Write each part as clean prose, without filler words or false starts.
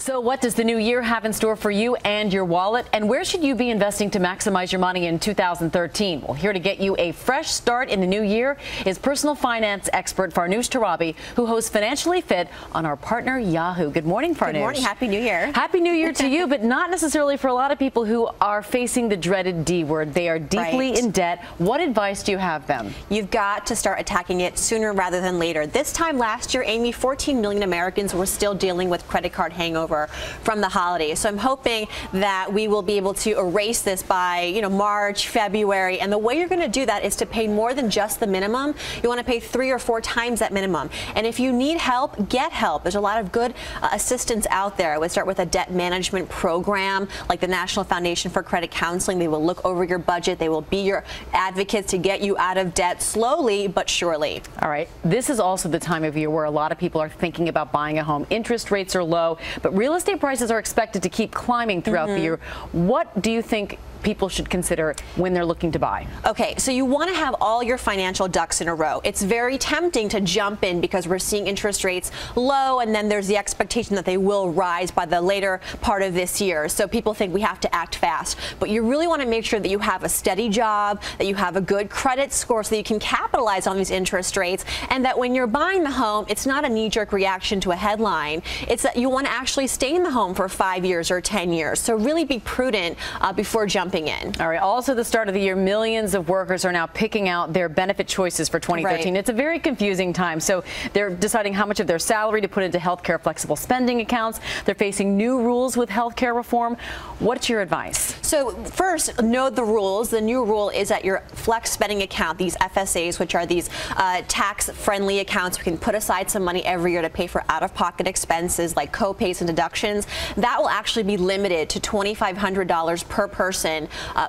So what does the new year have in store for you and your wallet? And where should you be investing to maximize your money in 2013? Well, here to get you a fresh start in the new year is personal finance expert Farnoosh Torabi, who hosts Financially Fit on our partner Yahoo. Good morning, Farnoosh. Good morning. Happy New Year. Happy New Year to you, but not necessarily for a lot of people who are facing the dreaded D word. They are deeply in debt. What advice do you have them? You've got to start attacking it sooner rather than later. This time last year, Amy, 14 million Americans were still dealing with credit card hangover from the holidays. So I'm hoping that we will be able to erase this by, March, February. And the way you're going to do that is to pay more than just the minimum. You want to pay 3 or 4 times that minimum. And if you need help, get help. There's a lot of good assistance out there. I would start with a debt management program like the National Foundation for Credit Counseling. They will look over your budget. They will be your advocates to get you out of debt slowly but surely. All right. This is also the time of year where a lot of people are thinking about buying a home. Interest rates are low, but real estate prices are expected to keep climbing throughout the year. What do you think people should consider when they're looking to buy? Okay, so you want to have all your financial ducks in a row. It's very tempting to jump in because we're seeing interest rates low, and then there's the expectation that they will rise by the later part of this year. So people think we have to act fast. But you really want to make sure that you have a steady job, that you have a good credit score so that you can capitalize on these interest rates, and that when you're buying the home, it's not a knee-jerk reaction to a headline. It's that you want to actually stay in the home for 5 years or 10 years. So really be prudent before jumping in. All right. Also, the start of the year, millions of workers are now picking out their benefit choices for 2013. It's a very confusing time. So they're deciding how much of their salary to put into healthcare flexible spending accounts. They're facing new rules with healthcare reform. What's your advice? So first, know the rules. The new rule is that your flex spending account, these FSAs, which are these tax-friendly accounts, you can put aside some money every year to pay for out-of-pocket expenses like co-pays and deductions. That will actually be limited to $2,500 per person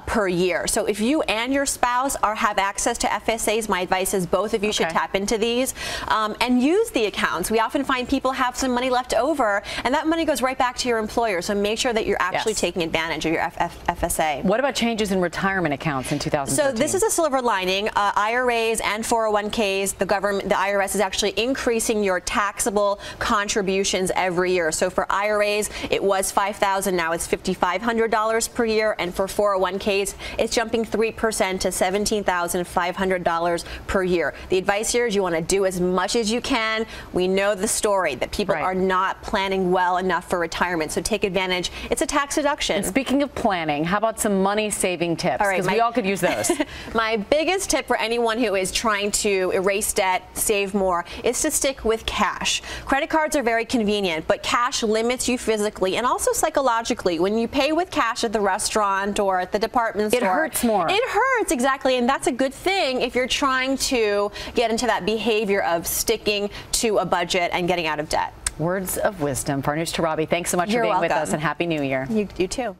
per year. So if you and your spouse have access to FSAs, my advice is both of you should tap into these and use the accounts. We often find people have some money left over, and that money goes right back to your employer. So make sure that you're actually taking advantage of your FSA. What about changes in retirement accounts in 2013? So this is a silver lining. IRAs and 401ks, the IRS is actually increasing your taxable contributions every year. So for IRAs, it was $5,000, now it's $5,500 per year, and for 401ks, it's jumping 3% to $17,500 per year. The advice here is you want to do as much as you can. We know the story that people are not planning well enough for retirement, so take advantage. It's a tax deduction. And speaking of planning, how about some money-saving tips? All right, because we all could use those. My biggest tip for anyone who is trying to erase debt, save more, is to stick with cash. Credit cards are very convenient, but cash limits you physically and also psychologically. When you pay with cash at the restaurant or at the department store, it hurts more. It hurts, exactly, and that's a good thing if you're trying to get into that behavior of sticking to a budget and getting out of debt. Words of wisdom. Farnoosh Torabi, thanks so much for being with us, and Happy New Year. You too.